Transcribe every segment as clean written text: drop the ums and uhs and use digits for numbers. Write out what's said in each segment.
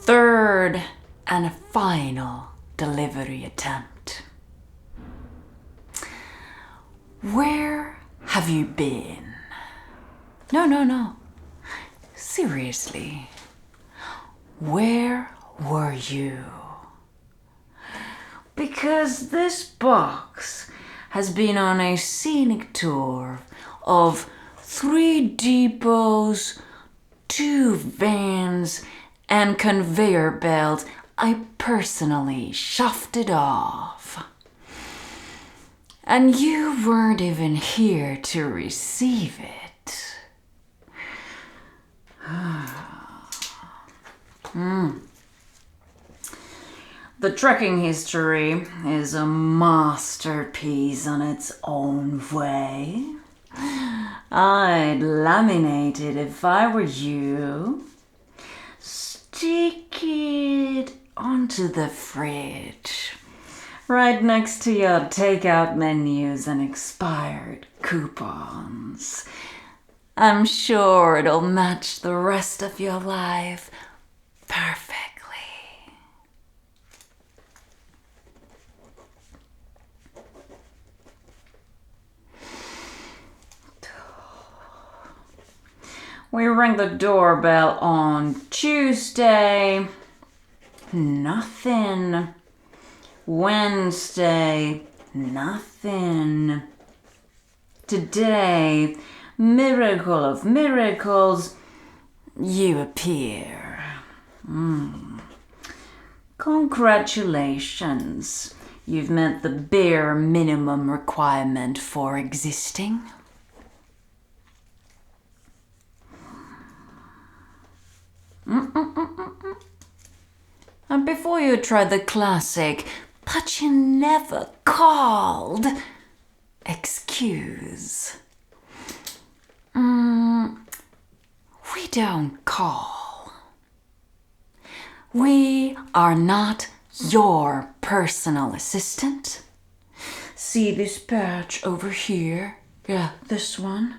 third and final delivery attempt. Where have you been? No. Seriously. Where were you? Because this box has been on a scenic tour of 3 depots, 2 vans, and conveyor belt I personally shoved it off. And you weren't even here to receive it. The tracking history is a masterpiece on its own way. I'd laminate it if I were you. Stick it onto the fridge, right next to your takeout menus and expired coupons. I'm sure it'll match the rest of your life perfectly. We rang the doorbell on Tuesday. Nothing. Wednesday. Nothing. Today, miracle of miracles, you appear. Congratulations. You've met the bare minimum requirement for existing. And before you try the classic, but you never called, excuse. We don't call. We are not your personal assistant. See this patch over here? Yeah, this one.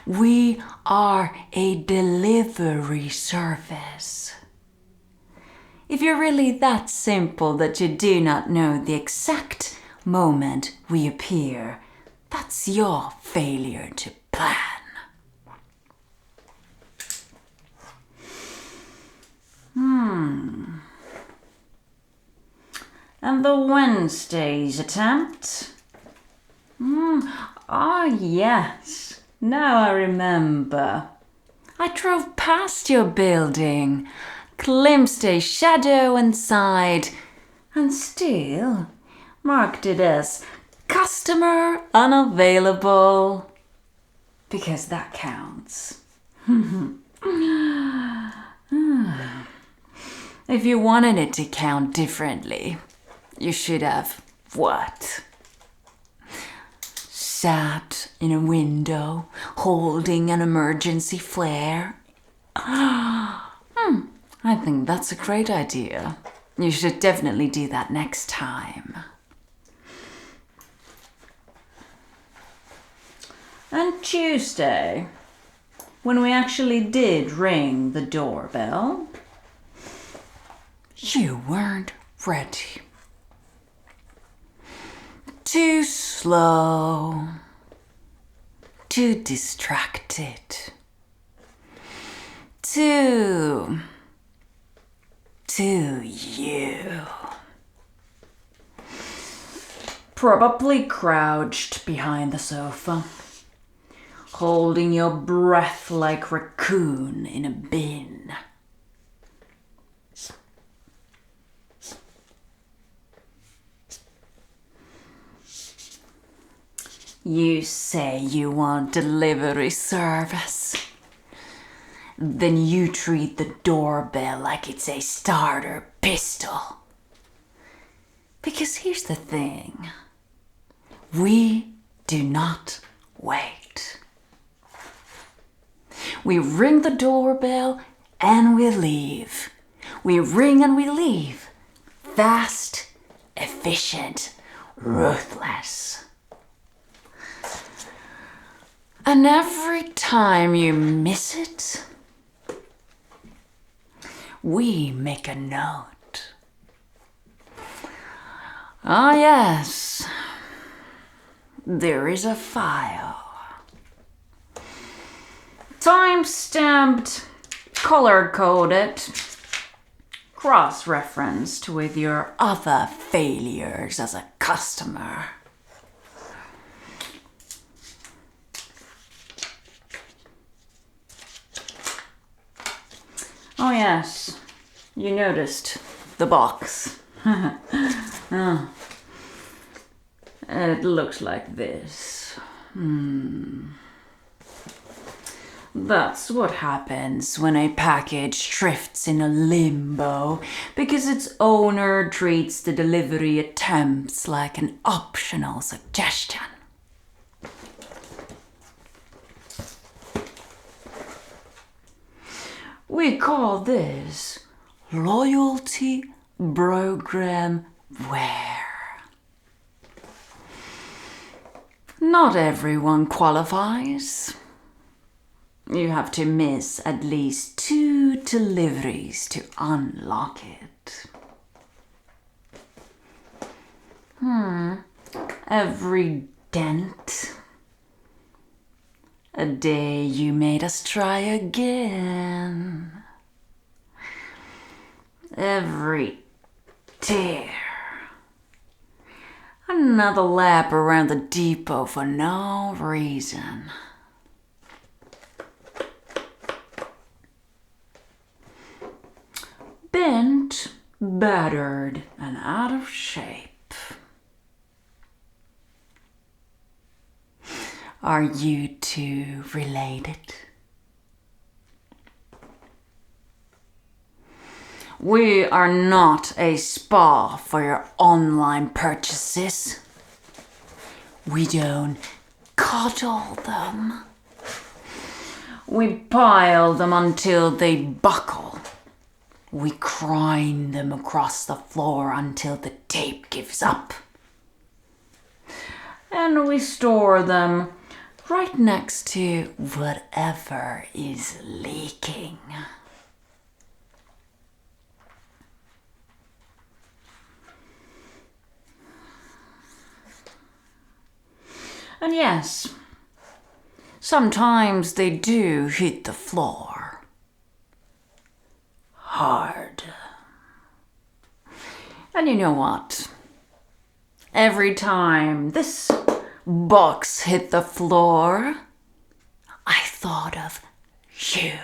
We are a delivery service. If you're really that simple that you do not know the exact moment we appear, that's your failure to plan. And the Wednesday's attempt? Yes. Now I remember. I drove past your building, glimpsed a shadow inside, and still marked it as customer unavailable. Because that counts. If you wanted it to count differently, you should have what? Sat in a window, holding an emergency flare. I think that's a great idea. You should definitely do that next time. And Tuesday, when we actually did ring the doorbell, you weren't ready. Too slow, too distracted, too you. Probably crouched behind the sofa, holding your breath like raccoon in a bin. You say you want delivery service. Then you treat the doorbell like it's a starter pistol. Because here's the thing. We do not wait. We ring the doorbell and we leave. We ring and we leave. Fast, efficient, ruthless. And every time you miss it, we make a note. Ah, yes. There is a file. Time-stamped, color-coded, cross-referenced with your other failures as a customer. Oh yes, you noticed the box. Oh. It looks like this. That's what happens when a package drifts in a limbo because its owner treats the delivery attempts like an optional suggestion. We call this loyalty program wear. Not everyone qualifies. You have to miss at least 2 deliveries to unlock it. Every dent. A day you made us try again. Every tear. Another lap around the depot for no reason. Bent, battered, and out of shape. Are you two related? We are not a spa for your online purchases. We don't coddle them. We pile them until they buckle. We grind them across the floor until the tape gives up. And we store them right next to whatever is leaking. And yes, sometimes they do hit the floor. Hard. And you know what? Every time this box hit the floor, I thought of you.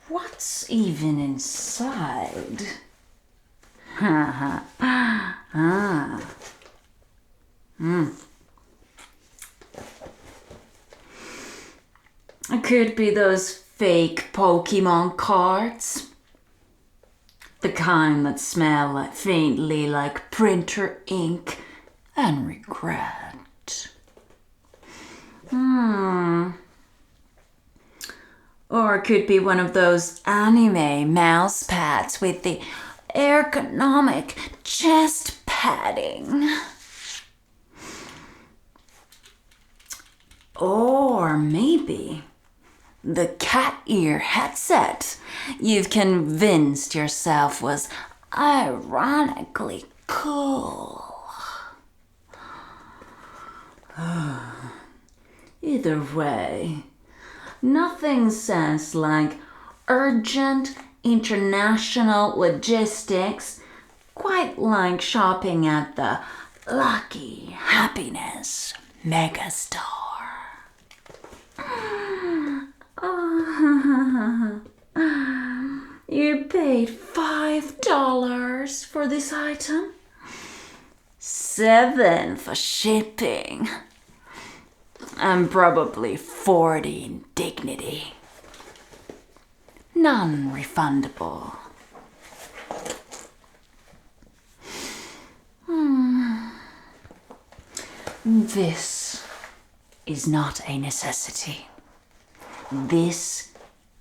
What's even inside? It could be those fake Pokemon cards. The kind that smell faintly like printer ink and regret. Or it could be one of those anime mouse pads with the ergonomic chest padding. Or maybe the cat ear headset you've convinced yourself was ironically cool. Either way, nothing says like urgent international logistics quite like shopping at the Lucky Happiness Megastore. You paid $5 for this item, $7 for shipping, and probably $40 in dignity. Non-refundable. This is not a necessity. This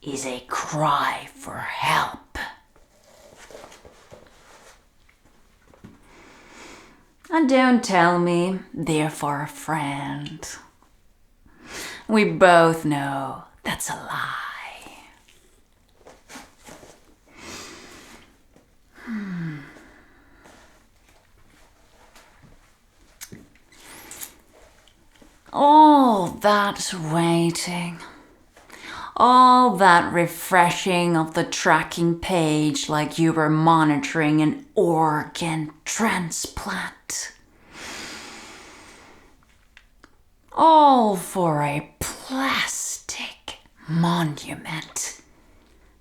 is a cry for help. And don't tell me they're for a friend. We both know that's a lie. All that waiting, all that refreshing of the tracking page like you were monitoring an organ transplant. All for a plastic monument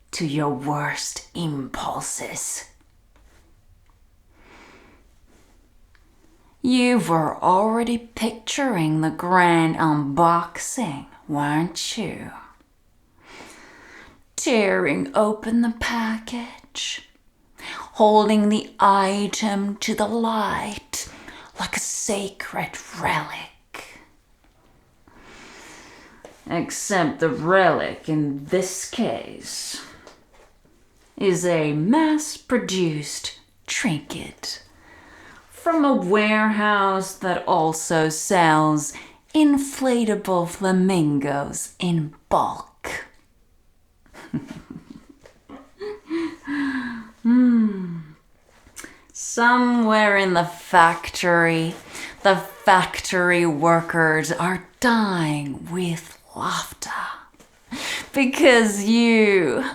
to your worst impulses. You were already picturing the grand unboxing, weren't you? Tearing open the package, holding the item to the light like a sacred relic. Except the relic in this case is a mass-produced trinket from a warehouse that also sells inflatable flamingos in bulk. Somewhere in the factory workers are dying with laughter because you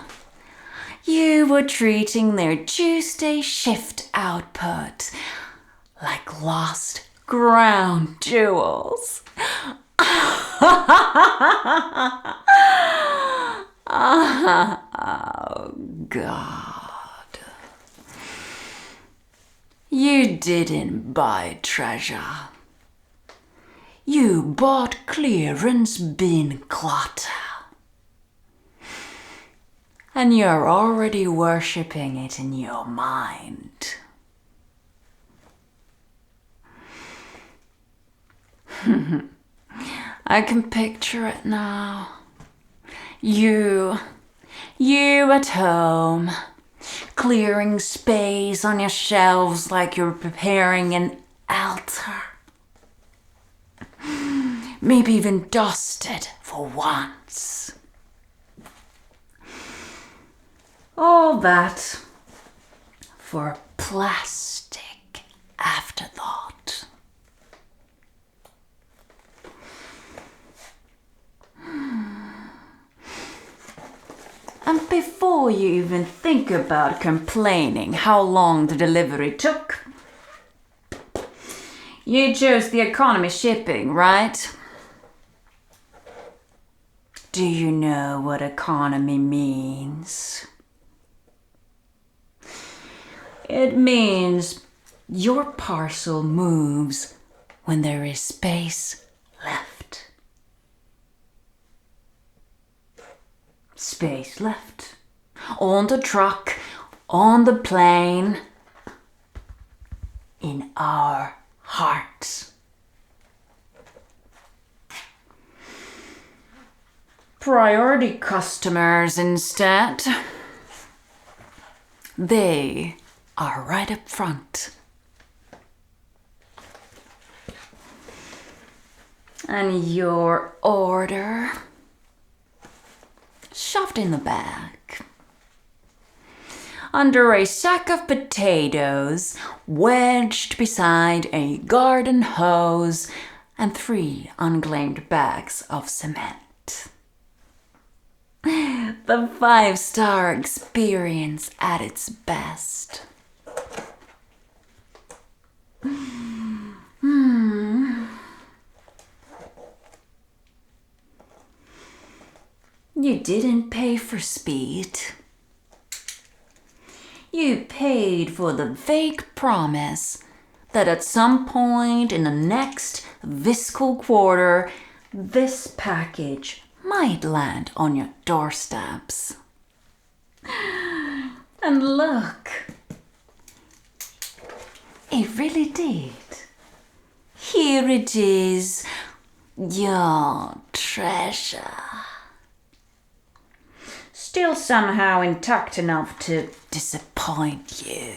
were treating their Tuesday shift output like lost ground jewels. Oh, God. You didn't buy treasure. You bought clearance bin clutter. And you're already worshipping it in your mind. I can picture it now. You at home, clearing space on your shelves like you're preparing an altar. Maybe even dusted for once. All that for a plastic afterthought. And before you even think about complaining how long the delivery took, you chose the economy shipping, right? Do you know what economy means? It means your parcel moves when there is space left. Space left. On the truck, on the plane, in our hearts. Priority customers instead, they are right up front. And your order shoved in the bag. Under a sack of potatoes, wedged beside a garden hose, and 3 unclaimed bags of cement. The 5-star experience at its best. You didn't pay for speed. You paid for the vague promise that at some point in the next fiscal quarter, this package might land on your doorsteps. And look, it really did. Here it is, your treasure. Still somehow intact enough to disappoint you.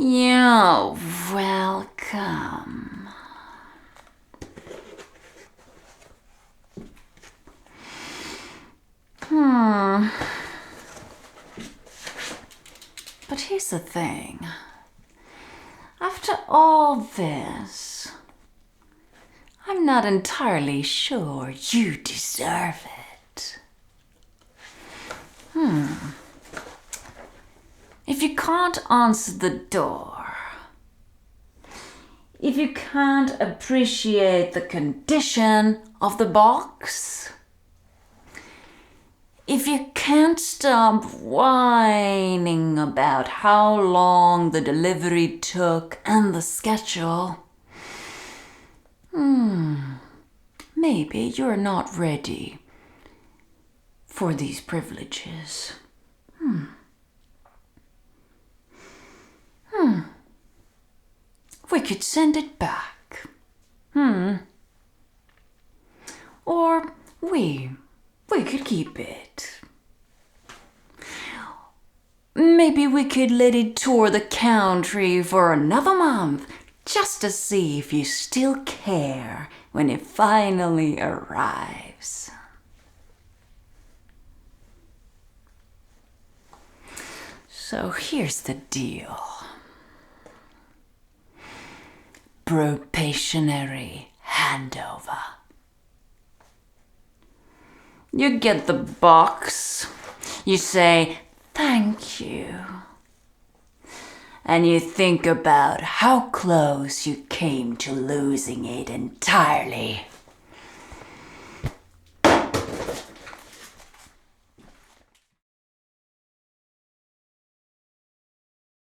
You're welcome. But here's the thing. After all this, I'm not entirely sure you deserve it. If you can't answer the door, if you can't appreciate the condition of the box, if you can't stop whining about how long the delivery took and the schedule, maybe you're not ready for these privileges. We could send it back. Or we could keep it. Maybe we could let it tour the country for another month, just to see if you still care when it finally arrives. So here's the deal. Probationary handover. You get the box, you say thank you, and you think about how close you came to losing it entirely.